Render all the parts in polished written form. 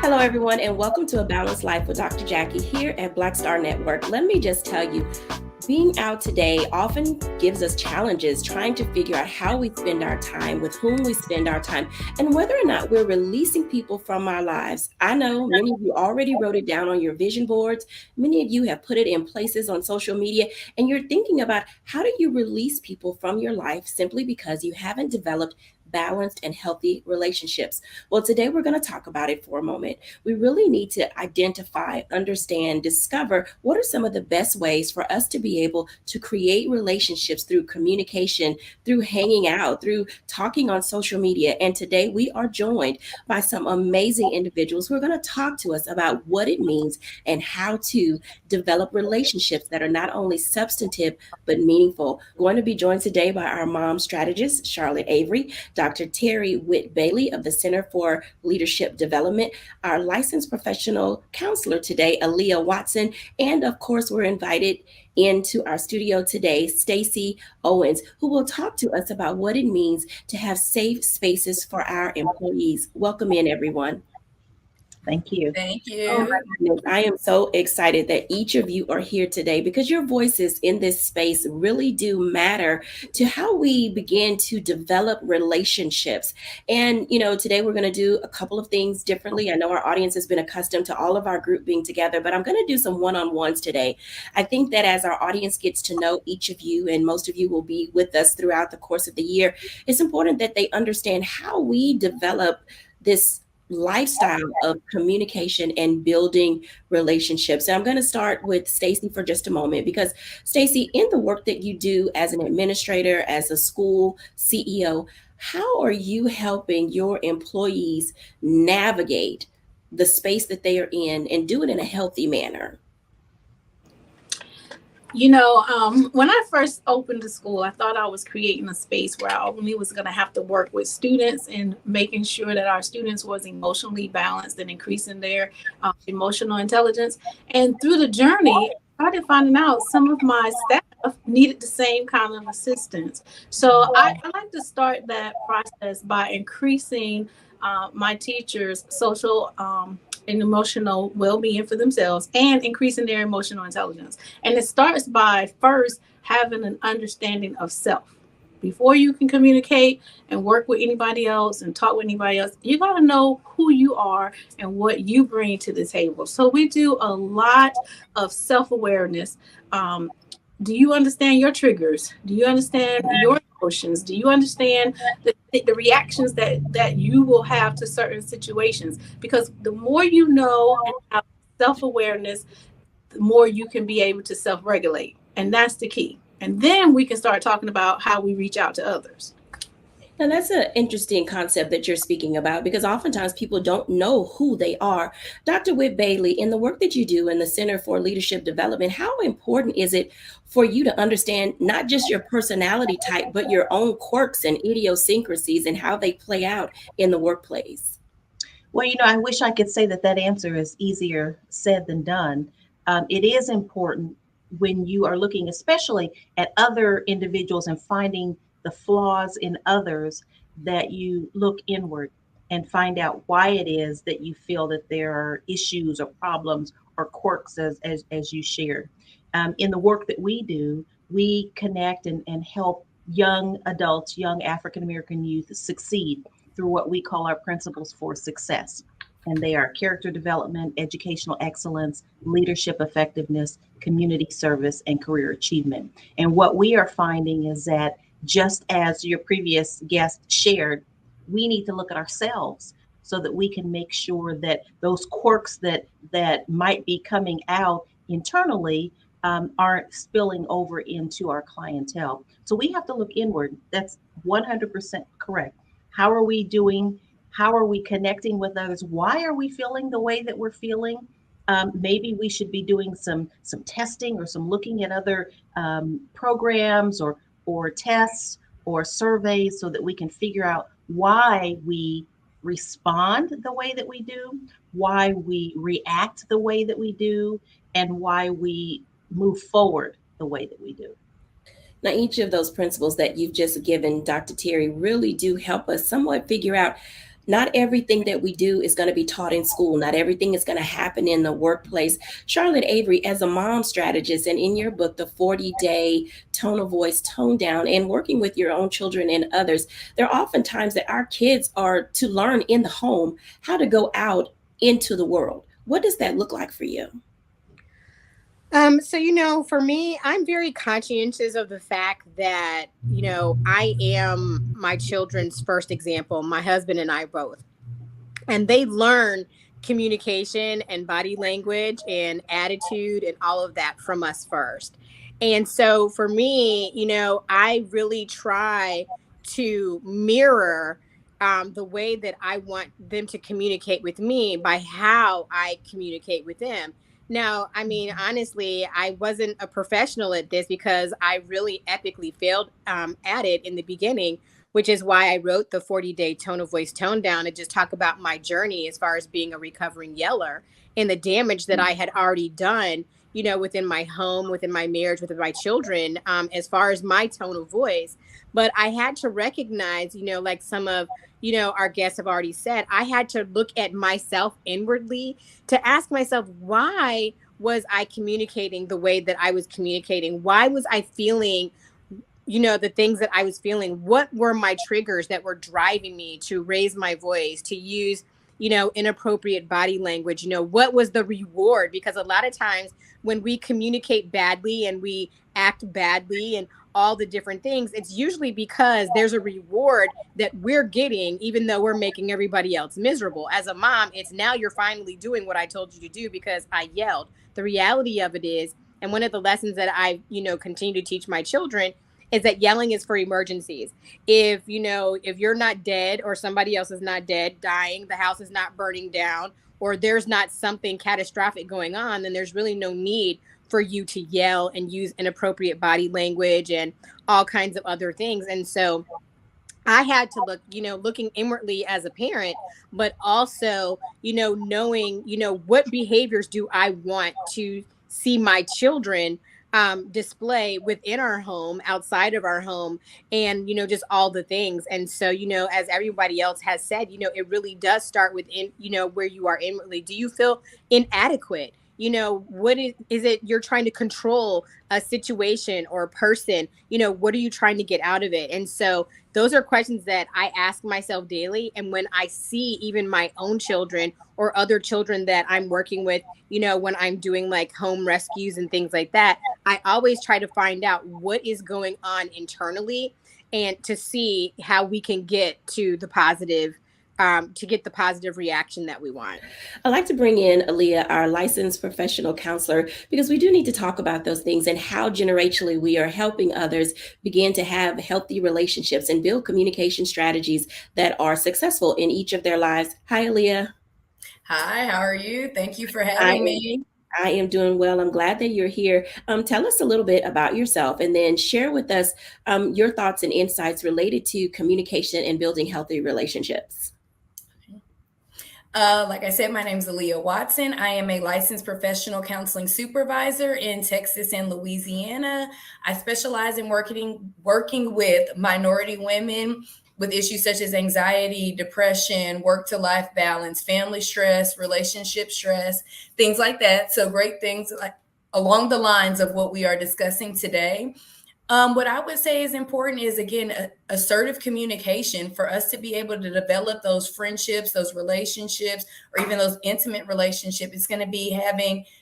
Hello, everyone, and welcome to A Balanced Life with Dr. Jacquie here at Black Star Network. Let me just tell you, being out today often gives us challenges trying to figure out how we spend our time, with whom we spend our time, and whether or not we're releasing people from our lives. I know many of you already wrote it down on your vision boards. Many of you have put it in places on social media, and you're thinking about how do you release people from your life simply because you haven't developed balanced and healthy relationships. Well, today we're going to talk about it for a moment. We really need to identify, understand, discover what are some of the best ways for us to be able to create relationships through communication, through hanging out, through talking on social media. And today we are joined by some amazing individuals who are going to talk to us about what it means and how to develop relationships that are not only substantive but meaningful. Going to be joined today by our mom strategist, Charlotte Avery, Dr. Terry Witt Bailey of the Center for Leadership Development, our licensed professional counselor today, Aaliyah Watson, and of course, we're invited into our studio today, Stacy Owens, who will talk to us about what it means to have safe spaces for our employees. Welcome in, everyone. Thank you. Thank Oh my you. goodness. I am so excited that each of you are here today because your voices in this space really do matter to how we begin to develop relationships. And, today we're going to do a couple of things differently. I know our audience has been accustomed to all of our group being together, but I'm going to do some one on ones today. I think that as our audience gets to know each of you, and most of you will be with us throughout the course of the year, it's important that they understand how we develop this lifestyle of communication and building relationships. And I'm going to start with Stacy for just a moment because Stacy, in the work that you do as an administrator, as a school CEO, how are you helping your employees navigate the space that they are in and do it in a healthy manner? When I first opened the school, I thought I was creating a space where I only was going to have to work with students and making sure that our students was emotionally balanced and increasing their emotional intelligence. And through the journey, I started finding out some of my staff needed the same kind of assistance. So I like to start that process by increasing my teachers' social and emotional well-being for themselves and increasing their emotional intelligence. And it starts by first having an understanding of self. Before you can communicate and work with anybody else and talk with anybody else, you got to know who you are and what you bring to the table. So we do a lot of self-awareness. Do you understand your triggers? Do you understand your emotions? Do you understand the reactions that you will have to certain situations? Because the more you know and have self-awareness, the more you can be able to self-regulate. And that's the key. And then we can start talking about how we reach out to others. Now, that's an interesting concept that you're speaking about because oftentimes people don't know who they are. Dr. Whit Bailey, in the work that you do in the Center for Leadership Development, how important is it for you to understand not just your personality type, but your own quirks and idiosyncrasies and how they play out in the workplace? Well, I wish I could say that answer is easier said than done. It is important when you are looking, especially at other individuals and finding the flaws in others, that you look inward and find out why it is that you feel that there are issues or problems or quirks, as you shared. In the work that we do, we connect and help young adults, young African American youth succeed through what we call our principles for success. And they are character development, educational excellence, leadership effectiveness, community service, and career achievement. And what we are finding is that just as your previous guest shared, we need to look at ourselves so that we can make sure that those quirks that might be coming out internally aren't spilling over into our clientele. So we have to look inward. That's 100% correct. How are we doing? How are we connecting with others? Why are we feeling the way that we're feeling? Maybe we should be doing some testing or some looking at other programs or tests or surveys so that we can figure out why we respond the way that we do, why we react the way that we do, and why we move forward the way that we do. Now, each of those principles that you've just given, Dr. Terry, really do help us somewhat figure out Not everything that we do is going to be taught in school. Not everything is going to happen in the workplace. Charlotte Avery, as a mom strategist, and in your book, The 40-Day Tone of Voice, Tone Down, and working with your own children and others, there are often times that our kids are to learn in the home how to go out into the world. What does that look like for you? So, for me, I'm very conscientious of the fact that, I am my children's first example, my husband and I both. And they learn communication and body language and attitude and all of that from us first. And so for me, I really try to mirror the way that I want them to communicate with me by how I communicate with them. Now, I mean, honestly, I wasn't a professional at this because I really epically failed at it in the beginning, which is why I wrote the 40-Day Tone of Voice, Tone Down, and just talk about my journey as far as being a recovering yeller and the damage that I had already done, within my home, within my marriage, within my children, as far as my tone of voice. But I had to recognize, like some of, our guests have already said, I had to look at myself inwardly to ask myself, why was I communicating the way that I was communicating? Why was I feeling the things that I was feeling? What were my triggers that were driving me to raise my voice, to use, inappropriate body language? What was the reward? Because a lot of times when we communicate badly and we act badly and all the different things, it's usually because there's a reward that we're getting, even though we're making everybody else miserable. As a mom, it's now you're finally doing what I told you to do because I yelled. The reality of it is, and one of the lessons that I, continue to teach my children is that yelling is for emergencies. If you're not dead or somebody else is not dead, dying, the house is not burning down, or there's not something catastrophic going on, then there's really no need for you to yell and use inappropriate body language and all kinds of other things. And so I had to look, looking inwardly as a parent, but also, knowing, what behaviors do I want to see my children display within our home, outside of our home, and, just all the things. And so, as everybody else has said, it really does start within, where you are inwardly. Do you feel inadequate? What is it you're trying to control a situation or a person? What are you trying to get out of it? And so those are questions that I ask myself daily. And when I see even my own children or other children that I'm working with, when I'm doing like home rescues and things like that, I always try to find out what is going on internally and to see how we can get to the positive reaction that we want. I'd like to bring in Aaliyah, our licensed professional counselor, because we do need to talk about those things and how generationally we are helping others begin to have healthy relationships and build communication strategies that are successful in each of their lives. Hi, Aaliyah. Hi, how are you? Thank you for having me. I am doing well. I'm glad that you're here. Tell us a little bit about yourself and then share with us your thoughts and insights related to communication and building healthy relationships. Like I said, my name is Aaliyah Watson. I am a licensed professional counseling supervisor in Texas and Louisiana. I specialize in working with minority women with issues such as anxiety, depression, work-to-life balance, family stress, relationship stress, things like that. So great things like along the lines of what we are discussing today. What I would say is important is, again, assertive communication for us to be able to develop those friendships, those relationships, or even those intimate relationships. It's going to be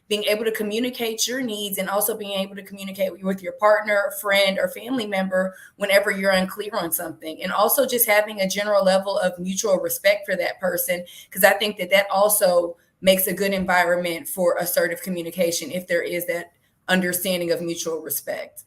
being able to communicate your needs and also being able to communicate with your partner, friend, or family member whenever you're unclear on something. And also just having a general level of mutual respect for that person, because I think that also makes a good environment for assertive communication if there is that understanding of mutual respect.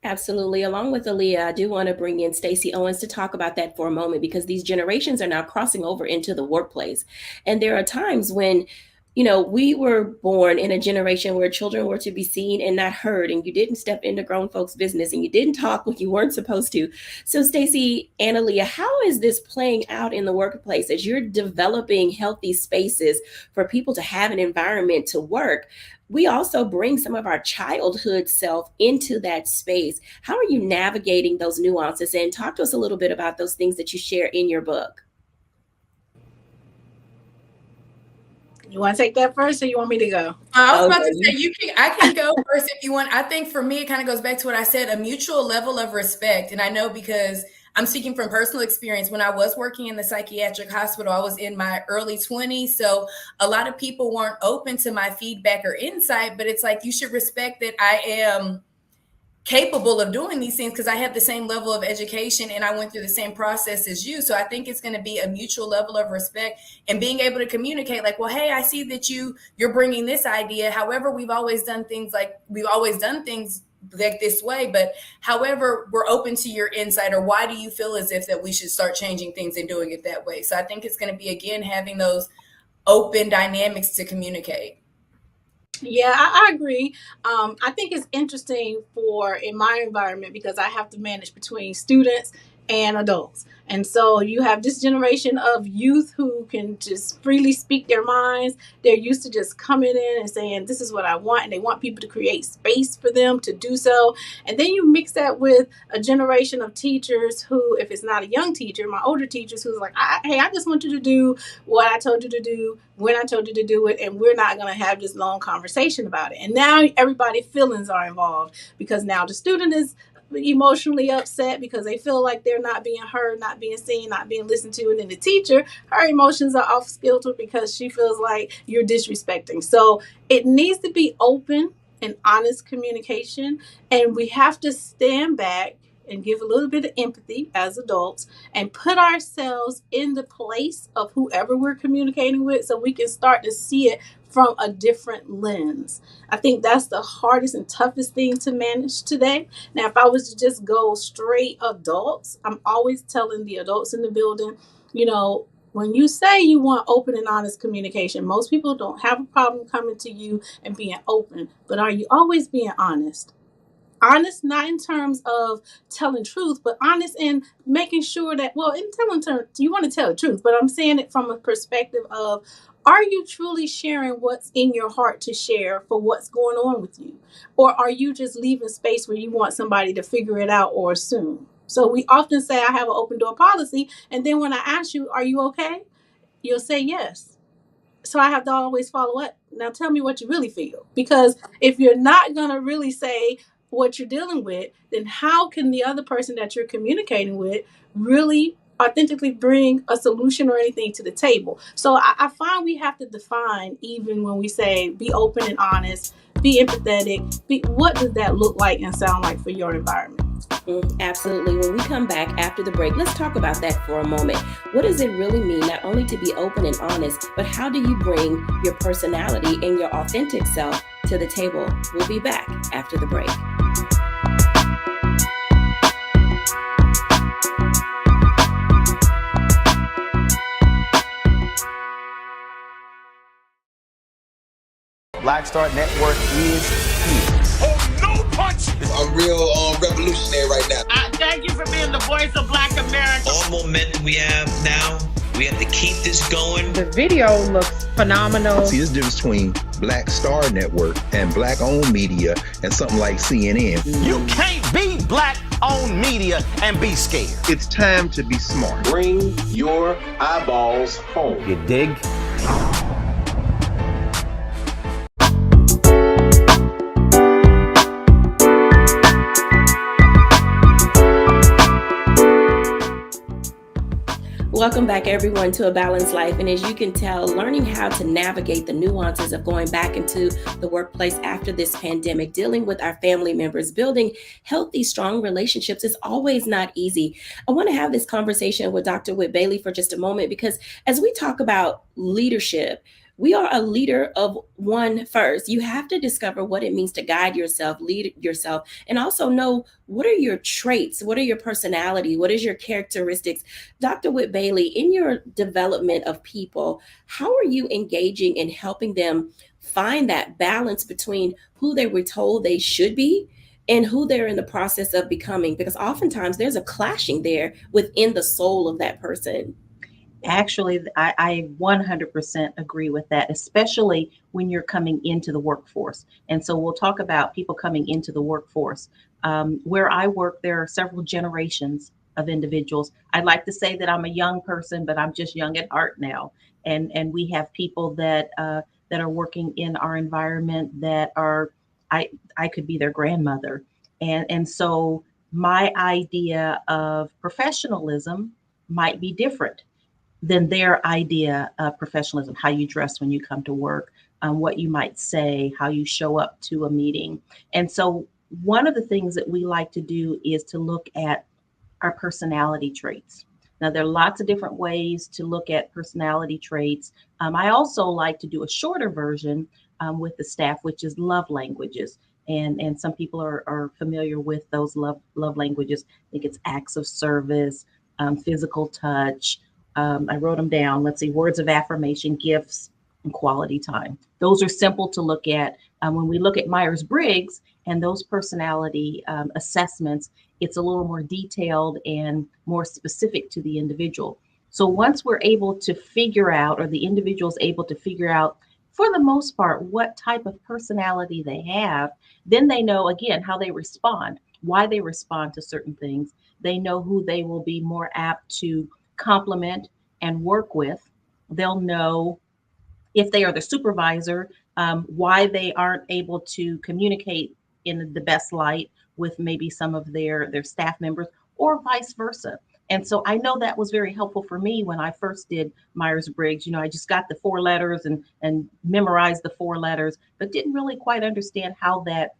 Absolutely. Along with Aaliyah, I do want to bring in Stacey Owens to talk about that for a moment because these generations are now crossing over into the workplace. And there are times when, we were born in a generation where children were to be seen and not heard, and you didn't step into grown folks' business and you didn't talk when you weren't supposed to. So Stacey and Aaliyah, how is this playing out in the workplace as you're developing healthy spaces for people to have an environment to work? We also bring some of our childhood self into that space. How are you navigating those nuances? And talk to us a little bit about those things that you share in your book. You want to take that first, or you want me to go? I was about to Okay. say I can go first if you want. I think for me, it kind of goes back to what I said, a mutual level of respect. And I know because I'm speaking from personal experience. When I was working in the psychiatric hospital, I was in my early 20s. So a lot of people weren't open to my feedback or insight, but it's like, you should respect that I am capable of doing these things because I have the same level of education and I went through the same process as you. So I think it's going to be a mutual level of respect and being able to communicate like, well, hey, I see that you're bringing this idea. However, we've always done things like this way, but however, we're open to your insight, or why do you feel as if that we should start changing things and doing it that way? So I think it's going to be, again, having those open dynamics to communicate. Yeah, I agree. I think it's interesting in my environment because I have to manage between students and adults. And so you have this generation of youth who can just freely speak their minds. They're used to just coming in and saying, this is what I want. And they want people to create space for them to do so. And then you mix that with a generation of teachers who, if it's not a young teacher, my older teachers who's like, hey, I just want you to do what I told you to do when I told you to do it, and we're not going to have this long conversation about it. And now everybody's feelings are involved because now the student is emotionally upset because they feel like they're not being heard, not being seen, not being listened to. And then the teacher, her emotions are off kilter because she feels like you're disrespecting. So it needs to be open and honest communication. And we have to stand back and give a little bit of empathy as adults and put ourselves in the place of whoever we're communicating with so we can start to see it from a different lens. I think that's the hardest and toughest thing to manage today. Now, if I was to just go straight adults, I'm always telling the adults in the building, when you say you want open and honest communication, most people don't have a problem coming to you and being open, but are you always being honest? Honest, not in terms of telling truth, but honest in making sure that, in telling terms, you want to tell the truth, but I'm saying it from a perspective of, are you truly sharing what's in your heart to share for what's going on with you? Or are you just leaving space where you want somebody to figure it out or assume? So we often say, I have an open door policy. And then when I ask you, are you okay? You'll say yes. So I have to always follow up. Now tell me what you really feel. Because if you're not going to really say what you're dealing with, then how can the other person that you're communicating with really authentically bring a solution or anything to the table? So I find we have to define, even when we say be open and honest, be empathetic, what does that look like and sound like for your environment? Absolutely. When we come back after the break, let's talk about that for a moment. What does it really mean, not only to be open and honest, but how do you bring your personality and your authentic self to the table? We'll be back after the break. Black Star Network is here. Oh, no punch! I'm real revolutionary right now. Thank you for being the voice of Black America. All momentum we have now, we have to keep this going. The video looks phenomenal. See, there's a difference between Black Star Network and Black-owned media and something like CNN. You can't be Black-owned media and be scared. It's time to be smart. Bring your eyeballs home. You dig? Welcome back, everyone, to A Balanced Life. And as you can tell, learning how to navigate the nuances of going back into the workplace after this pandemic, dealing with our family members, building healthy, strong relationships is always not easy. I want to have this conversation with Dr. Whit Bailey for just a moment, because as we talk about leadership, we are a leader of one first. You have to discover what it means to guide yourself, lead yourself, and also know what are your traits, what are your personality, what is your characteristics. Dr. Whit Bailey, in your development of people, how are you engaging in helping them find that balance between who they were told they should be and who they're in the process of becoming? Because oftentimes there's a clashing there within the soul of that person. Actually, I 100% agree with that, especially when you're coming into the workforce. And so we'll talk about people coming into the workforce. Where I work, there are several generations of individuals. I'd like to say that I'm a young person, but I'm just young at heart now. and we have people that are working in our environment that are, I could be their grandmother, and so my idea of professionalism might be different than their idea of professionalism, how you dress when you come to work, what you might say, how you show up to a meeting. And so one of the things that we like to do is to look at our personality traits. Now, there are lots of different ways to look at personality traits. I also like to do a shorter version with the staff, which is love languages. And some people are familiar with those love languages. I think it's acts of service, physical touch. I wrote them down. Let's see, words of affirmation, gifts, and quality time. Those are simple to look at. When we look at Myers-Briggs and those personality assessments, it's a little more detailed and more specific to the individual. So once we're able to figure out, or the individual is able to figure out, for the most part, what type of personality they have, then they know, again, how they respond, why they respond to certain things. They know who they will be more apt to compliment and work with. They'll know if they are the supervisor, why they aren't able to communicate in the best light with maybe some of their staff members, or vice versa. And so I know that was very helpful for me when I first did Myers-Briggs. You know, I just got the 4 letters and memorized the 4 letters, but didn't really quite understand how that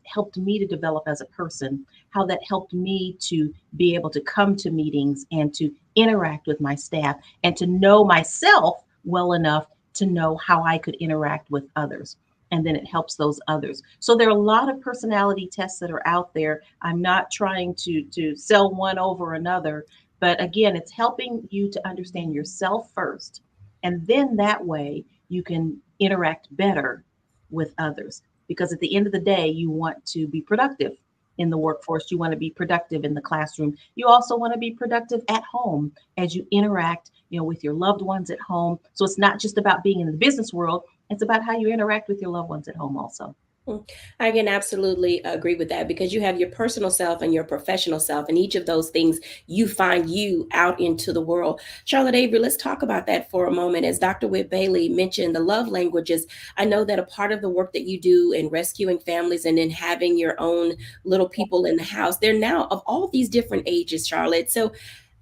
helped me to develop as a person, how that helped me to be able to come to meetings and to interact with my staff and to know myself well enough to know how I could interact with others. And then it helps those others. So there are a lot of personality tests that are out there. I'm not trying to sell one over another, but again, it's helping you to understand yourself first. And then that way you can interact better with others. Because at the end of the day, you want to be productive in the workforce. You want to be productive in the classroom. You also want to be productive at home as you interact, with your loved ones at home. So it's not just about being in the business world. It's about how you interact with your loved ones at home also. I can absolutely agree with that, because you have your personal self and your professional self, and each of those things you find you out into the world. Charlotte Avery, let's talk about that for a moment. As Dr. Whit Bailey mentioned, the love languages, I know that a part of the work that you do in rescuing families and in having your own little people in the house, they're now of all these different ages, Charlotte. So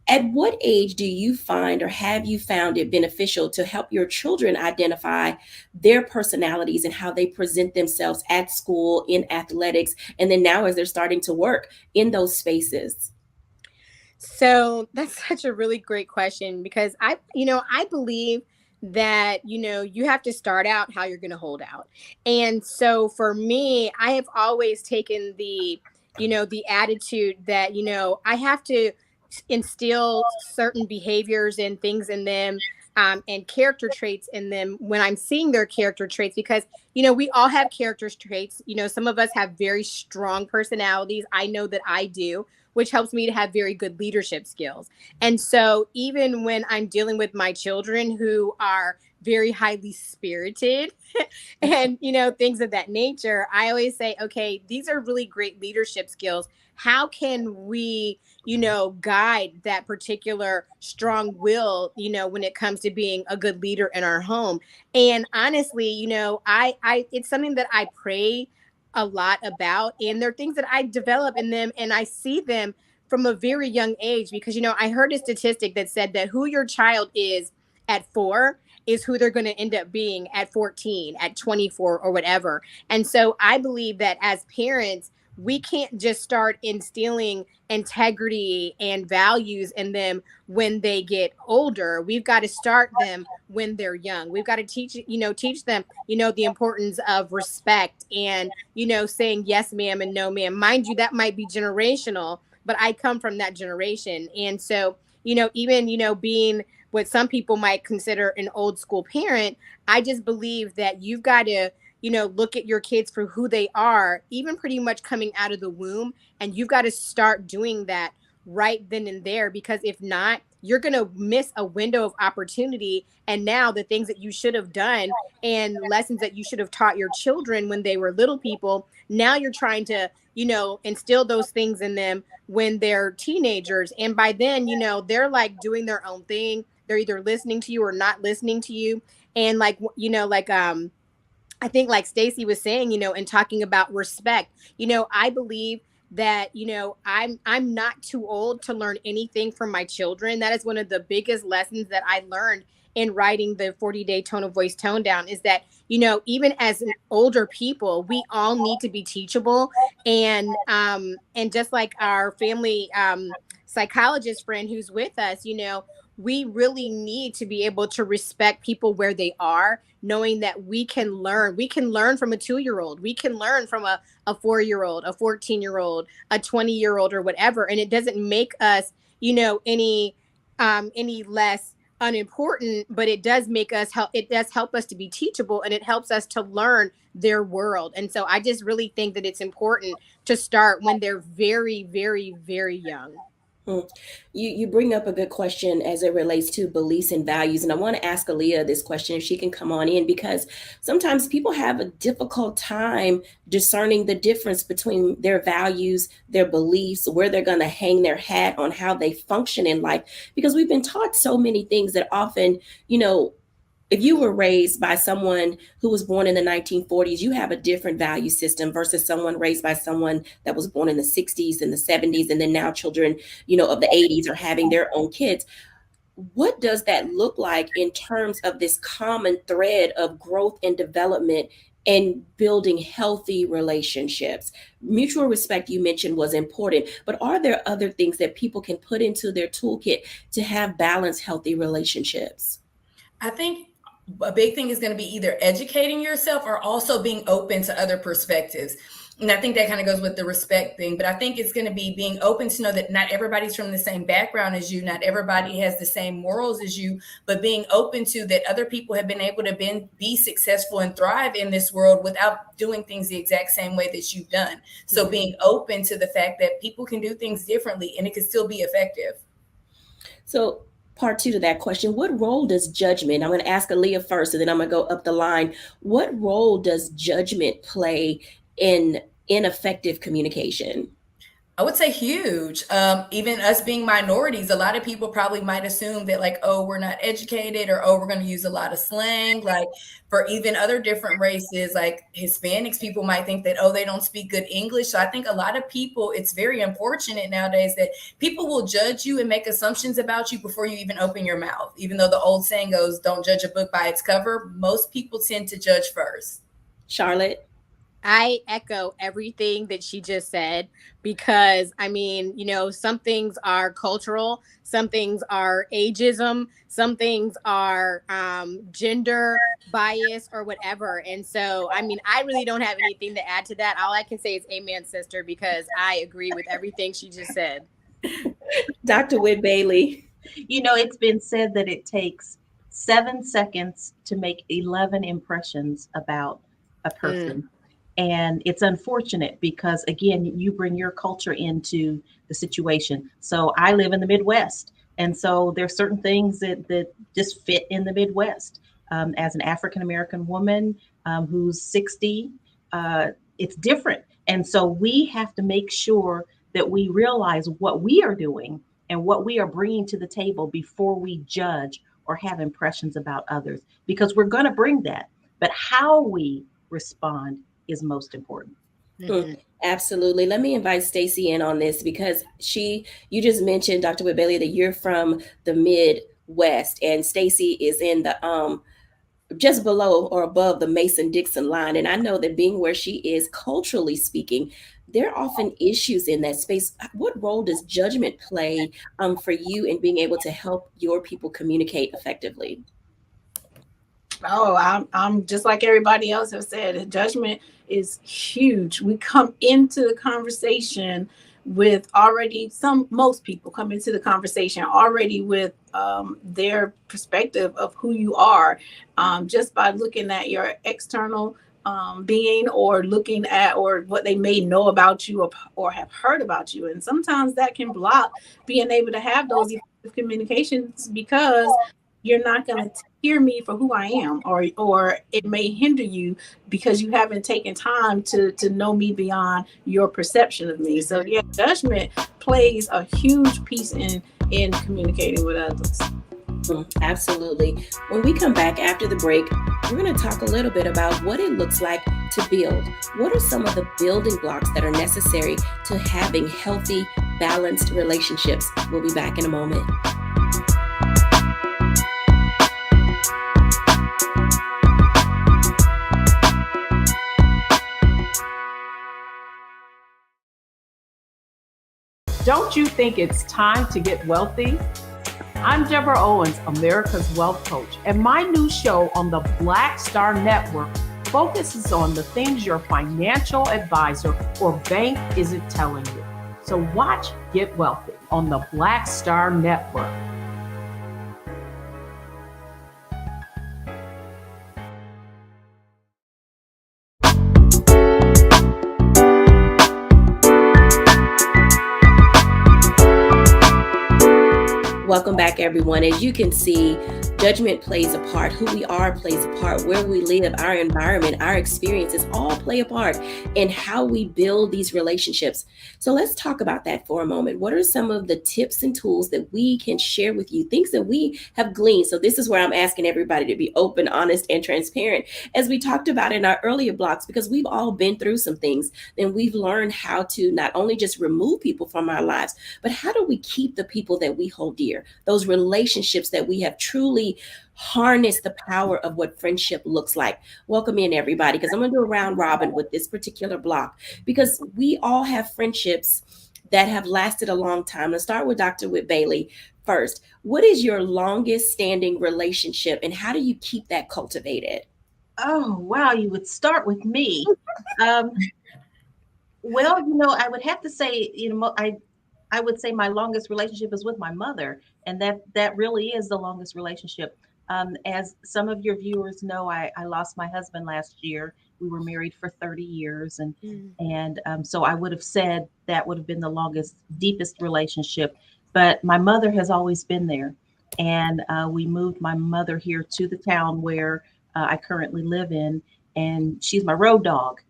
at what age do you find, or have you found it beneficial to help your children identify their personalities and how they present themselves at school, in athletics, and then now as they're starting to work in those spaces? So that's such a really great question, because I believe that, you have to start out how you're going to hold out. And so for me, I have always taken the attitude that, I have to instill certain behaviors and things in them, and character traits in them when I'm seeing their character traits, because, we all have character traits. Some of us have very strong personalities. I know that I do, which helps me to have very good leadership skills. And so even when I'm dealing with my children who are very highly spirited and, things of that nature, I always say, okay, these are really great leadership skills. How can we, guide that particular strong will, when it comes to being a good leader in our home? And honestly, I it's something that I pray a lot about, and there are things that I develop in them, and I see them from a very young age, because I heard a statistic that said that who your child is at 4 is who they're going to end up being at 14, at 24, or whatever. And so I believe that as parents, we can't just start instilling integrity and values in them when they get older. We've got to start them when they're young. We've got to teach them, the importance of respect and, saying yes, ma'am, and no, ma'am. Mind you, that might be generational, but I come from that generation. And so, even, being what some people might consider an old school parent, I just believe that you've got to, look at your kids for who they are, even pretty much coming out of the womb. And you've got to start doing that right then and there, because if not, you're going to miss a window of opportunity. And now the things that you should have done and lessons that you should have taught your children when they were little people, now you're trying to, instill those things in them when they're teenagers. And by then, they're like doing their own thing. they're either listening to you or not listening to you. And like, I think like Stacy was saying, and talking about respect, I believe that, I'm not too old to learn anything from my children. That is one of the biggest lessons that I learned in writing the 40-day tone of voice tone down, is that, even as an older people, we all need to be teachable. And just like our family psychologist friend who's with us, we really need to be able to respect people where they are, knowing that we can learn. We can learn from a 2-year-old. We can learn from a 4-year-old, a 14-year-old, a 20-year-old, or whatever. And it doesn't make us, any less unimportant, but it does make us it does help us to be teachable, and it helps us to learn their world. And so I just really think that it's important to start when they're very, very, very young. You bring up a good question as it relates to beliefs and values. And I want to ask Aaliyah this question, if she can come on in, because sometimes people have a difficult time discerning the difference between their values, their beliefs, where they're going to hang their hat on how they function in life. Because we've been taught so many things that often, if you were raised by someone who was born in the 1940s, you have a different value system versus someone raised by someone that was born in the 60s and the 70s. And then now children, of the 80s are having their own kids. What does that look like in terms of this common thread of growth and development and building healthy relationships? Mutual respect, you mentioned, was important, but are there other things that people can put into their toolkit to have balanced, healthy relationships? I think a big thing is going to be either educating yourself or also being open to other perspectives. And I think that kind of goes with the respect thing, but I think it's going to be being open to know that not everybody's from the same background as you. Not everybody has the same morals as you, but being open to that other people have been able to be successful and thrive in this world without doing things the exact same way that you've done. So being open to the fact that people can do things differently and it can still be effective. So part 2 to that question, what role does judgment, I'm going to ask Aaliyah first, and then I'm going to go up the line. What role does judgment play in ineffective communication? I would say huge. Even us being minorities, a lot of people probably might assume that like, oh, we're not educated, or, oh, we're going to use a lot of slang. Like for even other different races, like Hispanics, people might think that, oh, they don't speak good English. So I think a lot of people, it's very unfortunate nowadays that people will judge you and make assumptions about you before you even open your mouth. Even though the old saying goes, don't judge a book by its cover, most people tend to judge first. Charlotte? I echo everything that she just said, because some things are cultural, some things are ageism, some things are gender bias or whatever. And so, I really don't have anything to add to that. All I can say is amen, sister, because I agree with everything she just said. Dr. Whit Bailey? It's been said that it takes 7 seconds to make 11 impressions about a person. And it's unfortunate because, again, you bring your culture into the situation. So I live in the Midwest. And so there's certain things that just fit in the Midwest. As an African-American woman who's 60, it's different. And so we have to make sure that we realize what we are doing and what we are bringing to the table before we judge or have impressions about others, because we're going to bring that. But how we respond is most important. Mm-hmm. Absolutely. Let me invite Stacy in on this, because you just mentioned, Dr. Whit Bailey, that you're from the Midwest, and Stacy is in the just below or above the Mason-Dixon line. And I know that being where she is, culturally speaking, there are often issues in that space. What role does judgment play for you in being able to help your people communicate effectively? Oh, I'm just like everybody else has said. Judgment is huge. We come into the conversation with most people come into the conversation already with their perspective of who you are, just by looking at your external being, or looking at, or what they may know about you or have heard about you. And sometimes that can block being able to have those effective communications, because you're not going to hear me for who I am, or it may hinder you because you haven't taken time to know me beyond your perception of me. So yeah, judgment plays a huge piece in communicating with others. Absolutely. When we come back after the break, we're going to talk a little bit about what it looks like to build. What are some of the building blocks that are necessary to having healthy, balanced relationships? We'll be back in a moment. Don't you think it's time to get wealthy? I'm Deborah Owens, America's Wealth Coach, and my new show on the Black Star Network focuses on the things your financial advisor or bank isn't telling you. So watch Get Wealthy on the Black Star Network. Welcome back, everyone. As you can see, judgment plays a part. Who we are plays a part. Where we live, our environment, our experiences all play a part in how we build these relationships. So let's talk about that for a moment. What are some of the tips and tools that we can share with you? Things that we have gleaned. So this is where I'm asking everybody to be open, honest, and transparent, as we talked about in our earlier blocks, because we've all been through some things. And we've learned how to not only just remove people from our lives, but how do we keep the people that we hold dear? Those relationships that we have truly harnessed the power of what friendship looks like. Welcome in, everybody, because I'm going to do a round robin with this particular block, because we all have friendships that have lasted a long time. Let's start with Dr. Whit Bailey first. What is your longest standing relationship, and how do you keep that cultivated? Oh, wow. You would start with me. Um, well, I would have to say, I would say my longest relationship is with my mother, and that really is the longest relationship. As some of your viewers know, I lost my husband last year. We were married for 30 years, and so I would have said that would have been the longest, deepest relationship. But my mother has always been there, and we moved my mother here to the town where I currently live in, and she's my road dog.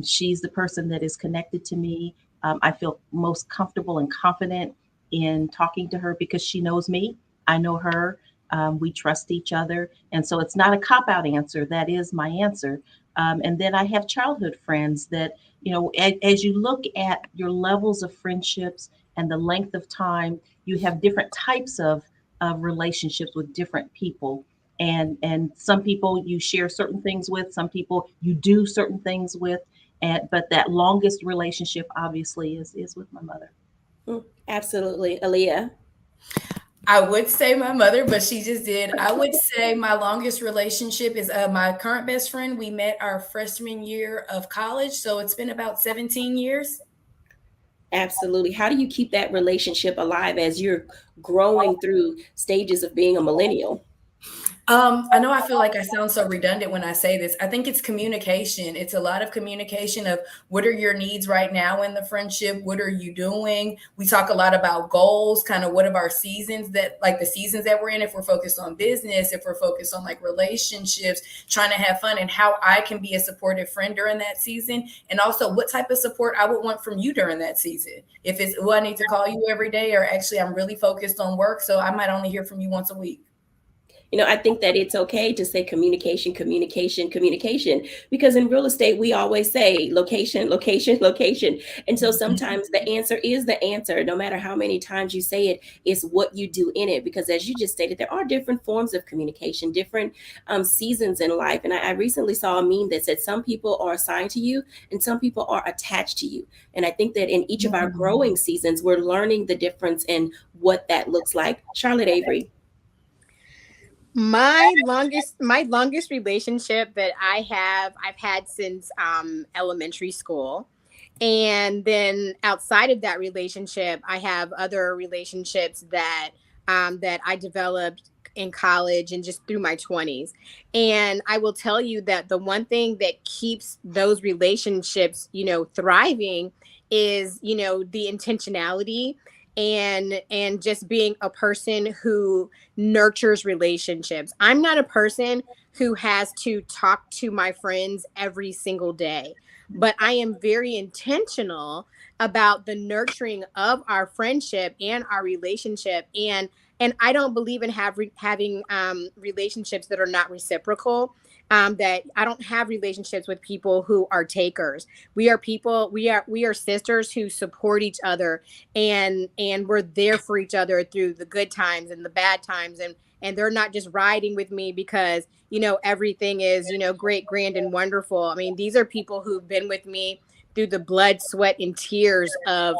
She's the person that is connected to me. I feel most comfortable and confident in talking to her because she knows me. I know her. We trust each other. And so it's not a cop out answer. That is my answer. And then I have childhood friends that, as you look at your levels of friendships and the length of time, you have different types of relationships with different people. And some people you share certain things with, some people you do certain things with, but that longest relationship obviously is with my mother. Absolutely. Aaliyah? I would say my mother, but she just did. I would say my longest relationship is my current best friend. We met our freshman year of college, so it's been about 17 years. Absolutely. How do you keep that relationship alive as you're growing through stages of being a millennial? I know I feel like I sound so redundant when I say this. I think it's communication. It's a lot of communication of what are your needs right now in the friendship? What are you doing? We talk a lot about goals, kind of what of our seasons that like the seasons that we're in, if we're focused on business, if we're focused on like relationships, trying to have fun and how I can be a supportive friend during that season. And also what type of support I would want from you during that season. If it's, I need to call you every day, or actually I'm really focused on work, so I might only hear from you once a week. I think that it's okay to say communication, communication, communication, because in real estate, we always say location, location, location. And so sometimes the answer is the answer. No matter how many times you say it, it's what you do in it. Because as you just stated, there are different forms of communication, different seasons in life. And I recently saw a meme that said some people are assigned to you and some people are attached to you. And I think that in each of our growing seasons, we're learning the difference in what that looks like. Charlotte Avery? My longest relationship that I've had since elementary school. And then outside of that relationship, I have other relationships that I developed in college and just through my 20s. And I will tell you that the one thing that keeps those relationships, thriving is, the intentionality and just being a person who nurtures relationships. I'm not a person who has to talk to my friends every single day, but I am very intentional about the nurturing of our friendship and our relationship and And I don't believe in having relationships that are not reciprocal. That I don't have relationships with people who are takers. We are people. We are sisters who support each other, and we're there for each other through the good times and the bad times. And they're not just riding with me because everything is great, grand, and wonderful. I mean, these are people who've been with me through the blood, sweat, and tears of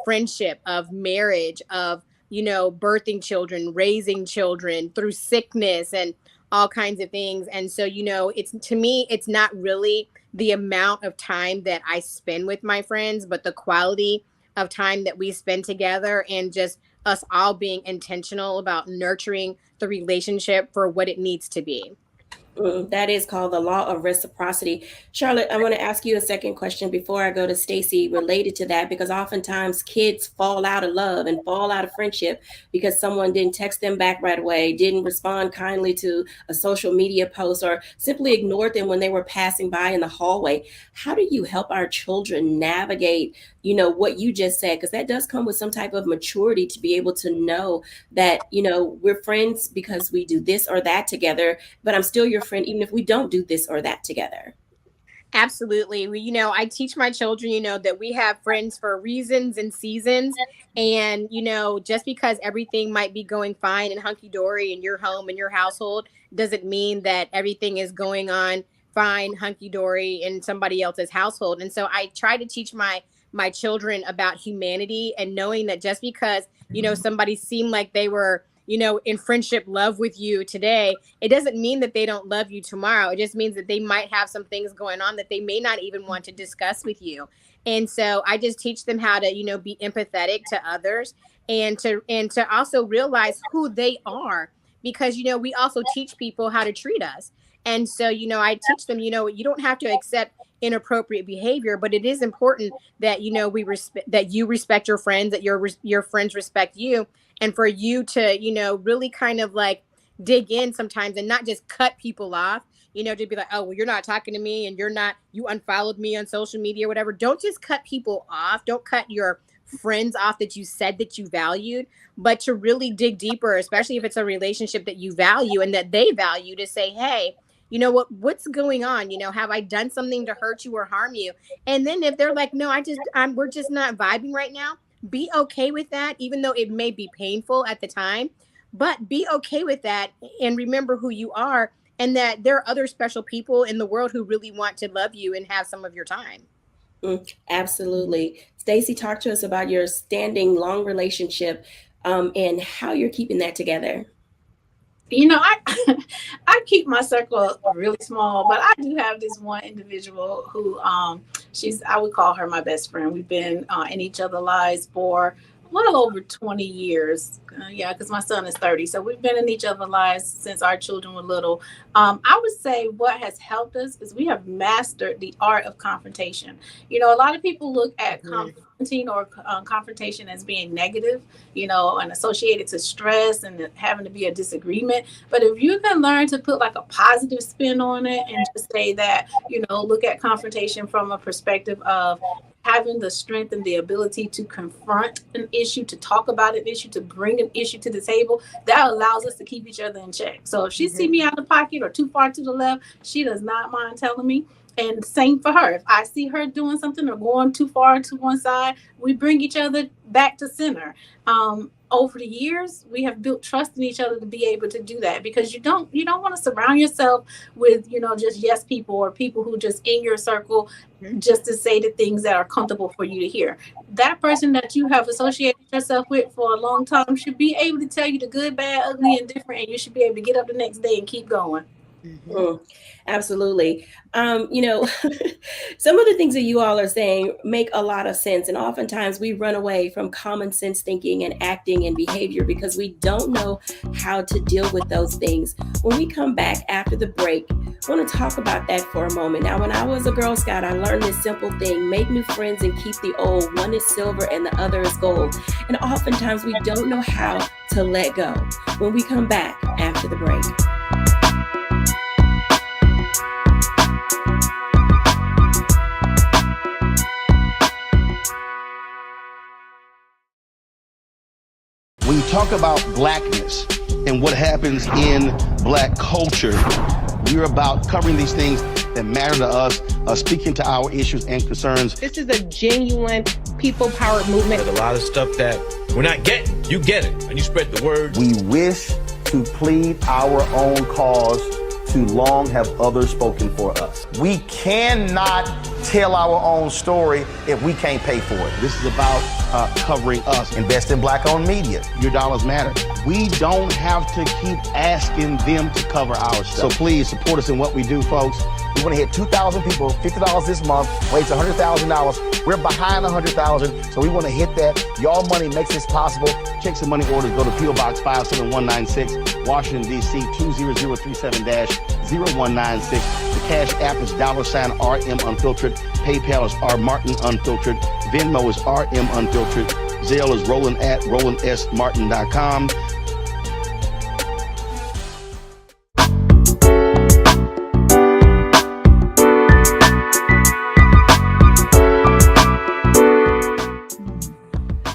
friendship, of marriage, of birthing children, raising children, through sickness and all kinds of things. And so, it's, to me, it's not really the amount of time that I spend with my friends, but the quality of time that we spend together, and just us all being intentional about nurturing the relationship for what it needs to be. That is called the law of reciprocity. Charlotte, I want to ask you a second question before I go to Stacy related to that, because oftentimes kids fall out of love and fall out of friendship because someone didn't text them back right away, didn't respond kindly to a social media post, or simply ignored them when they were passing by in the hallway. How do you help our children navigate, what you just said? Because that does come with some type of maturity to be able to know that, we're friends because we do this or that together, but I'm still your friend even if we don't do this or that together. Absolutely. I teach my children, that we have friends for reasons and seasons. And, just because everything might be going fine and hunky dory in your home and your household doesn't mean that everything is going on fine, hunky dory in somebody else's household. And so I try to teach my children about humanity, and knowing that just because, somebody seemed like they were, in friendship love with you today, it doesn't mean that they don't love you tomorrow. It just means that they might have some things going on that they may not even want to discuss with you. And so I just teach them how to, be empathetic to others, and to also realize who they are, because, we also teach people how to treat us. And so, I teach them, you don't have to accept inappropriate behavior, but it is important that, that you respect your friends, that your friends respect you, and for you to, really kind of like dig in sometimes and not just cut people off, to be like, oh, well, you're not talking to me and you unfollowed me on social media or whatever. Don't just cut people off. Don't cut your friends off that you said that you valued, but to really dig deeper, especially if it's a relationship that you value and that they value, to say, hey, what's going on? Have I done something to hurt you or harm you? And then if they're like, no, we're just not vibing right now, be okay with that, even though it may be painful at the time, but be okay with that, and remember who you are, and that there are other special people in the world who really want to love you and have some of your time. Absolutely. Stacy, talk to us about your standing long relationship, and how you're keeping that together. I keep my circle really small, but I do have this one individual who I would call her my best friend. We've been in each other's lives for well over 20 years. Because my son is 30. So we've been in each other's lives since our children were little. I would say what has helped us is we have mastered the art of confrontation. A lot of people look at confronting or confrontation as being negative, and associated to stress and having to be a disagreement. But if you can learn to put like a positive spin on it and just say that, look at confrontation from a perspective of having the strength and the ability to confront an issue, to talk about an issue, to bring an issue to the table, that allows us to keep each other in check. So if she see me out of pocket or too far to the left, she does not mind telling me. And same for her. If I see her doing something or going too far to one side, we bring each other back to center. Over the years, we have built trust in each other to be able to do that, because you don't want to surround yourself with, just yes people, or people who just in your circle just to say the things that are comfortable for you to hear. That person that you have associated yourself with for a long time should be able to tell you the good, bad, ugly, and different, and you should be able to get up the next day and keep going. Absolutely. Some of the things that you all are saying make a lot of sense. And oftentimes we run away from common sense thinking and acting and behavior because we don't know how to deal with those things. When we come back after the break, I want to talk about that for a moment. Now, when I was a Girl Scout, I learned this simple thing: make new friends and keep the old. One is silver and the other is gold. And oftentimes we don't know how to let go. When we come back after the break. We talk about blackness and what happens in black culture, we're about covering these things that matter to us, speaking to our issues and concerns. This is a genuine people-powered movement. There's a lot of stuff that we're not getting. You get it, and you spread the word. We wish to plead our own cause. Too long have others spoken for us. We cannot tell our own story if we can't pay for it. This is about covering us. Invest in black-owned media. Your dollars matter. We don't have to keep asking them to cover our stuff. So please support us in what we do, folks. We want to hit 2,000 people, $50 this month, raise $100,000. We're behind 100,000, so we want to hit that. Y'all money makes this possible. Checks and money orders go to P.O. Box 57196, Washington, D.C. 20037-0196. The Cash App is $RM Unfiltered. PayPal is R Martin Unfiltered. Venmo is RM Unfiltered. Zelle is Roland at RolandSMartin.com.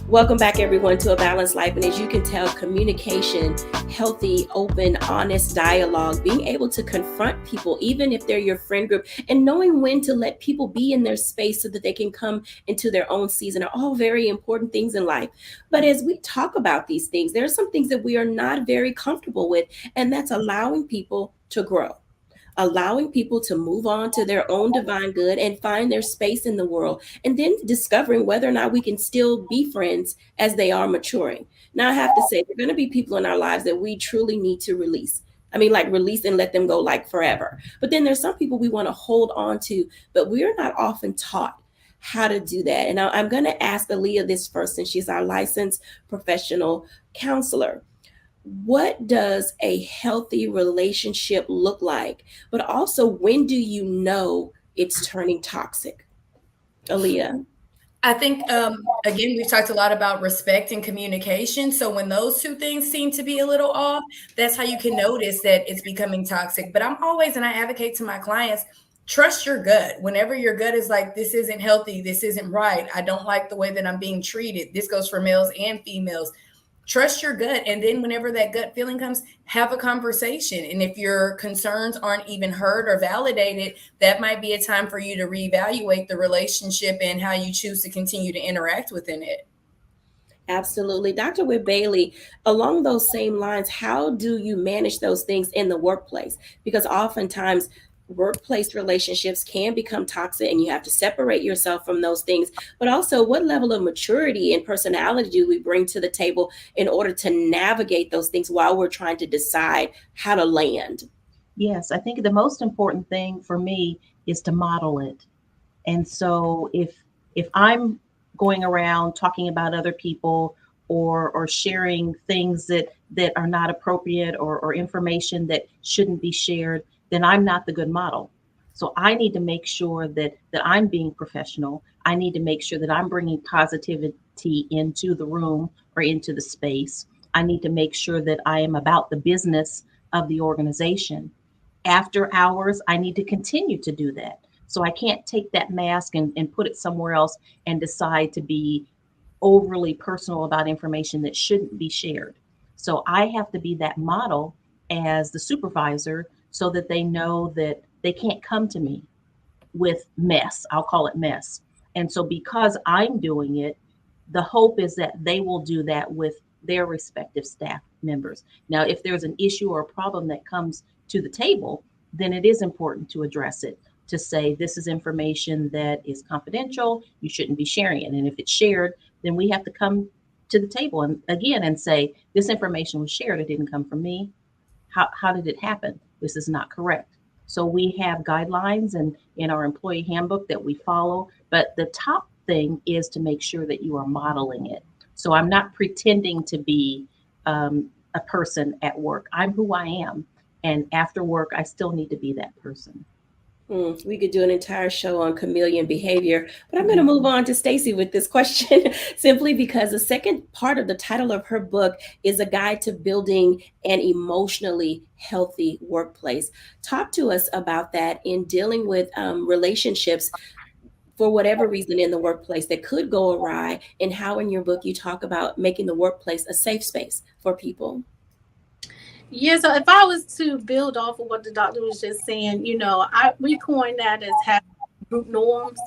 Welcome back, everyone, to A Balanced Life. And as you can tell, communication, healthy, open, honest dialogue, being able to confront people, even if they're your friend group, and knowing when to let people be in their space so that they can come into their own season are all very important things in life. But as we talk about these things, there are some things that we are not very comfortable with, and that's allowing people to grow. Allowing people to move on to their own divine good and find their space in the world, and then discovering whether or not we can still be friends as they are maturing. Now, I have to say, there are going to be people in our lives that we truly need to release. I mean, like release and let them go like forever. But then there's some people we want to hold on to, but we're not often taught how to do that. And I'm going to ask Aaliyah this first, since she's our licensed professional counselor. What does a healthy relationship look like? But also, when do you know it's turning toxic? Aaliyah? I think, again, we've talked a lot about respect and communication. So when those two things seem to be a little off, that's how you can notice that it's becoming toxic. But I'm always, and I advocate to my clients, trust your gut. Whenever your gut is like, this isn't healthy, this isn't right, I don't like the way that I'm being treated. This goes for males and females. Trust your gut. And then whenever that gut feeling comes, have a conversation. And if your concerns aren't even heard or validated, that might be a time for you to reevaluate the relationship and how you choose to continue to interact within it. Absolutely. Dr. Whit Bailey, along those same lines, how do you manage those things in the workplace? Because oftentimes workplace relationships can become toxic and you have to separate yourself from those things. But also, what level of maturity and personality do we bring to the table in order to navigate those things while we're trying to decide how to land? Yes, I think the most important thing for me is to model it. And so if I'm going around talking about other people or sharing things that are not appropriate or information that shouldn't be shared, then I'm not the good model. So I need to make sure that I'm being professional. I need to make sure that I'm bringing positivity into the room or into the space. I need to make sure that I am about the business of the organization. After hours, I need to continue to do that. So I can't take that mask and put it somewhere else and decide to be overly personal about information that shouldn't be shared. So I have to be that model as the supervisor so that they know that they can't come to me with mess. I'll call it mess. And so because I'm doing it, the hope is that they will do that with their respective staff members. Now, if there's an issue or a problem that comes to the table, then it is important to address it, to say this is information that is confidential, you shouldn't be sharing it. And if it's shared, then we have to come to the table and again and say, this information was shared, it didn't come from me. How did it happen? This is not correct. So we have guidelines and in our employee handbook that we follow, but the top thing is to make sure that you are modeling it. So I'm not pretending to be a person at work. I'm who I am. And after work, I still need to be that person. We could do an entire show on chameleon behavior, but I'm going to move on to Stacey with this question simply because the second part of the title of her book is a guide to building an emotionally healthy workplace. Talk to us about that in dealing with relationships for whatever reason in the workplace that could go awry, and how in your book you talk about making the workplace a safe space for people? Yeah, so if I was to build off of what the doctor was just saying, we coined that as having group norms.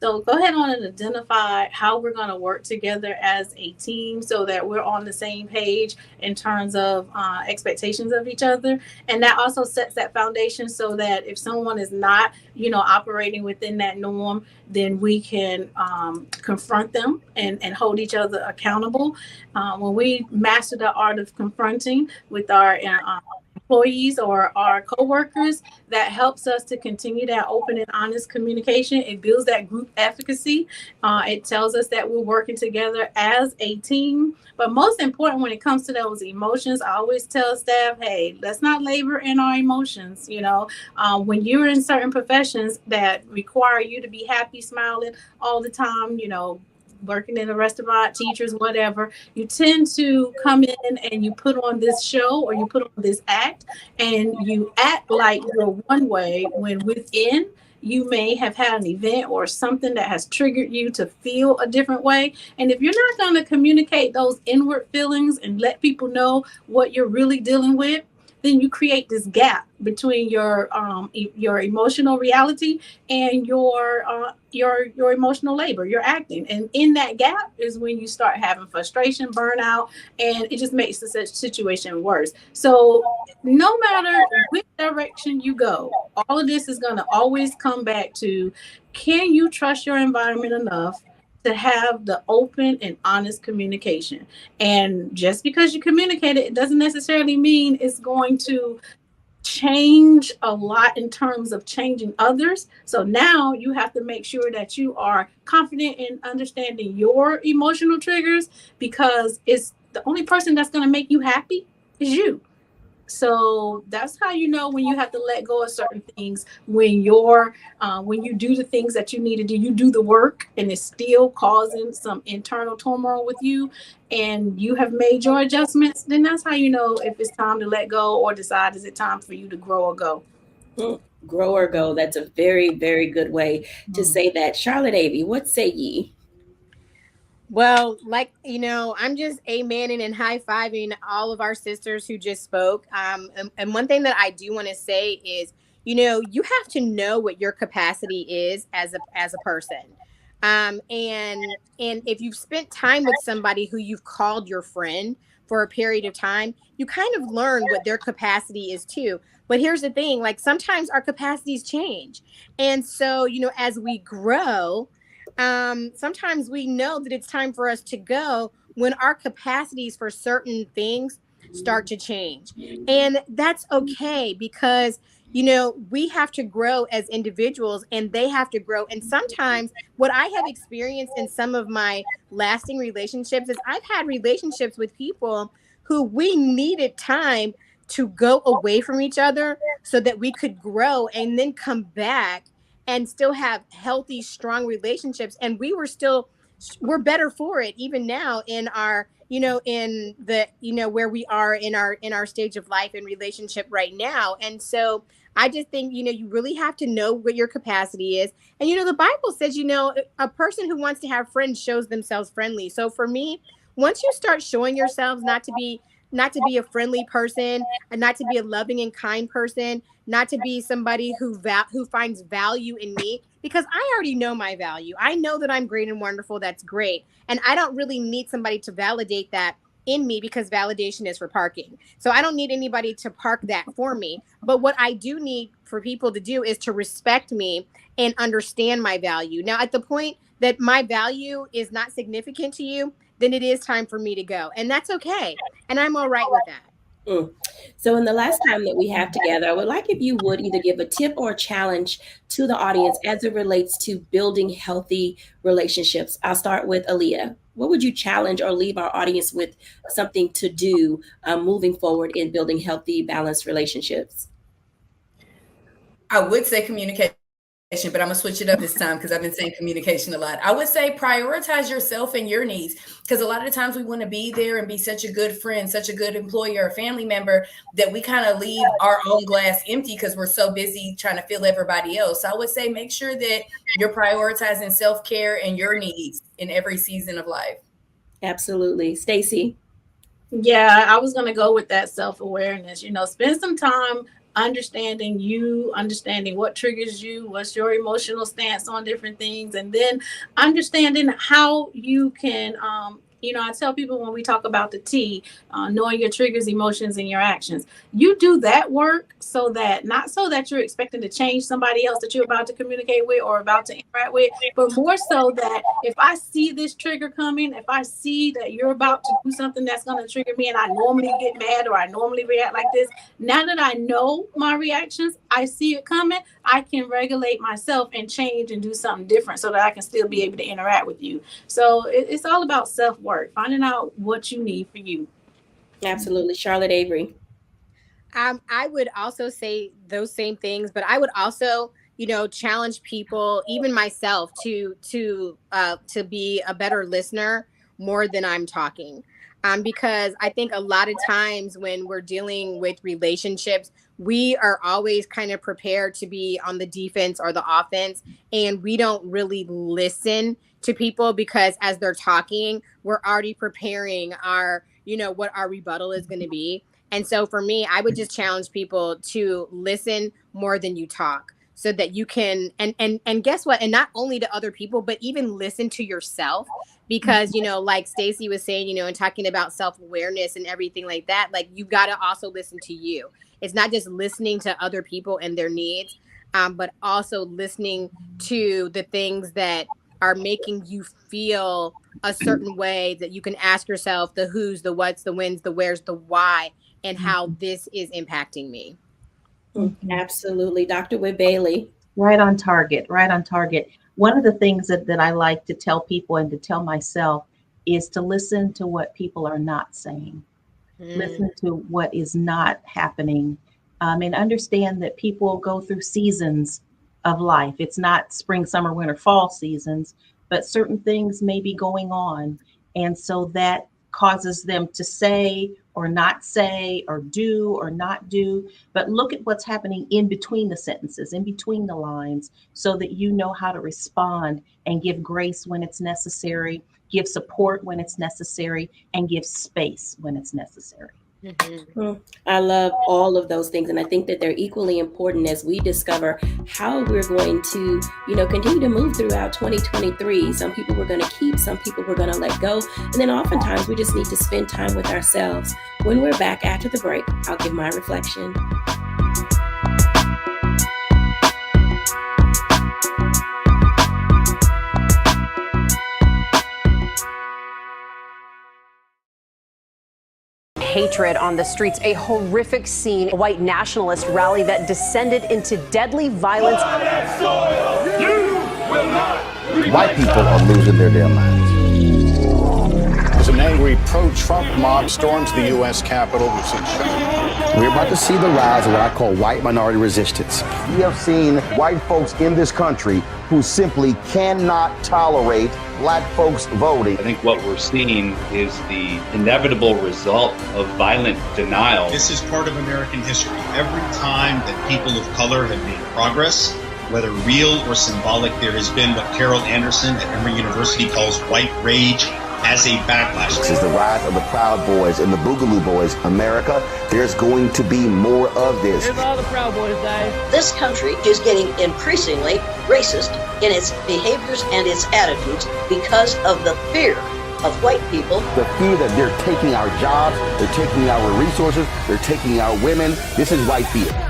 So go ahead on and identify how we're going to work together as a team so that we're on the same page in terms of expectations of each other. And that also sets that foundation so that if someone is not, operating within that norm, then we can confront them and hold each other accountable. When we master the art of confronting with our employees or our coworkers, that helps us to continue that open and honest communication. It builds that group efficacy. It tells us that we're working together as a team. But most important, when it comes to those emotions, I always tell staff, hey, let's not labor in our emotions. When you're in certain professions that require you to be happy, smiling all the time, working in a restaurant, teachers, whatever, you tend to come in and you put on this show or you put on this act and you act like you're one way when within you may have had an event or something that has triggered you to feel a different way. And if you're not going to communicate those inward feelings and let people know what you're really dealing with, then you create this gap between your emotional reality and your emotional labor, your acting. And in that gap is when you start having frustration, burnout, and it just makes the situation worse. So no matter which direction you go, all of this is going to always come back to, can you trust your environment enough to have the open and honest communication? And just because you communicate it, it doesn't necessarily mean it's going to change a lot in terms of changing others. So now you have to make sure that you are confident in understanding your emotional triggers, because it's the only person that's going to make you happy is you. So that's how you know when you have to let go of certain things. When you do the things that you need to do, you do the work and it's still causing some internal turmoil with you, and you have made your adjustments, then that's how you know if it's time to let go or decide, is it time for you to grow or go. Grow or go. That's a very, very good way to say that. Charlotte Avey, what say ye? Well, I'm just amening and high-fiving all of our sisters who just spoke. And one thing that I do want to say is, you have to know what your capacity is as a person. And if you've spent time with somebody who you've called your friend for a period of time, you kind of learn what their capacity is too. But here's the thing, like sometimes our capacities change. And so, as we grow, sometimes we know that it's time for us to go when our capacities for certain things start to change. And that's okay, because we have to grow as individuals and they have to grow. And sometimes what I have experienced in some of my lasting relationships is I've had relationships with people who we needed time to go away from each other so that we could grow and then come back and still have healthy, strong relationships. And we're better for it even now in our, in the, where we are in our stage of life and relationship right now. And so I just think, you really have to know what your capacity is. And, the Bible says, a person who wants to have friends shows themselves friendly. So for me, once you start showing yourselves not to be a friendly person, and not to be a loving and kind person, not to be somebody who finds value in me, because I already know my value. I know that I'm great and wonderful. That's great. And I don't really need somebody to validate that in me, because validation is for parking. So I don't need anybody to park that for me. But what I do need for people to do is to respect me and understand my value. Now, at the point that my value is not significant to you, then it is time for me to go. And that's okay. And I'm all right with that. So in the last time that we have together, I would like if you would either give a tip or a challenge to the audience as it relates to building healthy relationships. I'll start with Aaliyah. What would you challenge or leave our audience with something to do moving forward in building healthy, balanced relationships? I would say communication but I'm gonna switch it up this time because I've been saying communication a lot. I would say prioritize yourself and your needs, because a lot of times we want to be there and be such a good friend, such a good employer or family member that we kind of leave our own glass empty because we're so busy trying to fill everybody else. So I would say make sure that you're prioritizing self-care and your needs in every season of life. Absolutely. Stacy? Yeah, I was going to go with that self-awareness. Spend some time understanding what triggers you, what's your emotional stance on different things, and then understanding how you can I tell people when we talk about the T, knowing your triggers, emotions, and your actions. You do that work not so that you're expecting to change somebody else that you're about to communicate with or about to interact with, but more so that if I see this trigger coming, if I see that you're about to do something that's going to trigger me and I normally get mad or I normally react like this, now that I know my reactions, I see it coming, I can regulate myself and change and do something different so that I can still be able to interact with you. So it's all about self-work, finding out what you need for you. Absolutely. Charlotte Avery? I would also say those same things, but I would also, challenge people, even myself, to be a better listener more than I'm talking. Because I think a lot of times when we're dealing with relationships, we are always kind of prepared to be on the defense or the offense, and we don't really listen to people because as they're talking, we're already preparing our, what our rebuttal is going to be. And so for me, I would just challenge people to listen more than you talk, so that you can, and guess what? And not only to other people, but even listen to yourself, because, like Stacy was saying, and talking about self-awareness and everything like that, like you've got to also listen to you. It's not just listening to other people and their needs, but also listening to the things that are making you feel a certain way, that you can ask yourself the who's, the what's, the when's, the where's, the why, and how this is impacting me. Absolutely. Dr. Whit Bailey? Right on target, right on target. One of the things that I like to tell people and to tell myself is to listen to what people are not saying. Listen to what is not happening, and understand that people go through seasons of life. It's not spring, summer, winter, fall seasons, but certain things may be going on. And so that causes them to say or not say, or do or not do. But look at what's happening in between the sentences, in between the lines, so that you know how to respond and give grace when it's necessary, give support when it's necessary, and give space when it's necessary. I love all of those things, and I think that they're equally important as we discover how we're going to, continue to move throughout 2023. Some people we're going to keep, some people we're going to let go, and then oftentimes we just need to spend time with ourselves. When we're back after the break, I'll give my reflection. Hatred on the streets, a horrific scene, a white nationalist rally that descended into deadly violence. White people are losing their damn minds. As an angry pro-Trump mob storms the U.S. Capitol, We're about to see the rise of what I call white minority resistance. We have seen white folks in this country who simply cannot tolerate black folks voting. I think what we're seeing is the inevitable result of violent denial. This is part of American history. Every time that people of color have made progress, whether real or symbolic, there has been what Carol Anderson at Emory University calls white rage as a backlash. This is the rise of the Proud Boys and the Boogaloo Boys. America, there's going to be more of this. Here's all the Proud Boys, guys. This country is getting increasingly racist in its behaviors and its attitudes because of the fear of white people. The fear that they're taking our jobs, they're taking our resources, they're taking our women. This is white fear.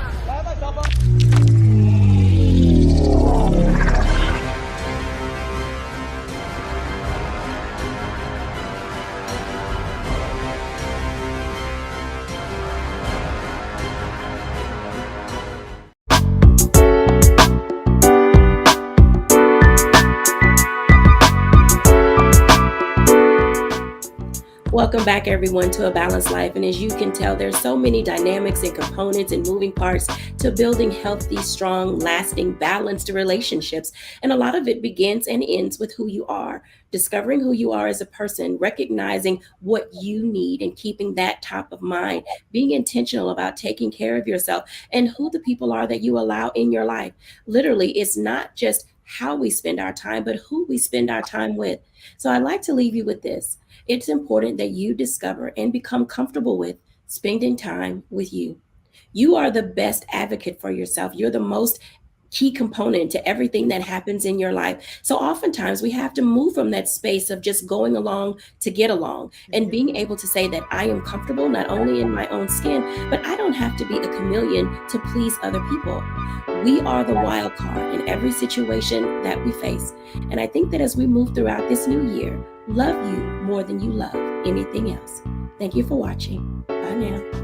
Welcome back, everyone, to A Balanced Life. And as you can tell, there's so many dynamics and components and moving parts to building healthy, strong, lasting, balanced relationships. And a lot of it begins and ends with who you are, discovering who you are as a person, recognizing what you need and keeping that top of mind, being intentional about taking care of yourself and who the people are that you allow in your life. Literally, it's not just how we spend our time, but who we spend our time with. So I'd like to leave you with this. It's important that you discover and become comfortable with spending time with you. You are the best advocate for yourself. You're the most key component to everything that happens in your life. So oftentimes we have to move from that space of just going along to get along and being able to say that I am comfortable not only in my own skin, but I don't have to be a chameleon to please other people. We are the wild card in every situation that we face. And I think that as we move throughout this new year, love you more than you love anything else. Thank you for watching. Bye now.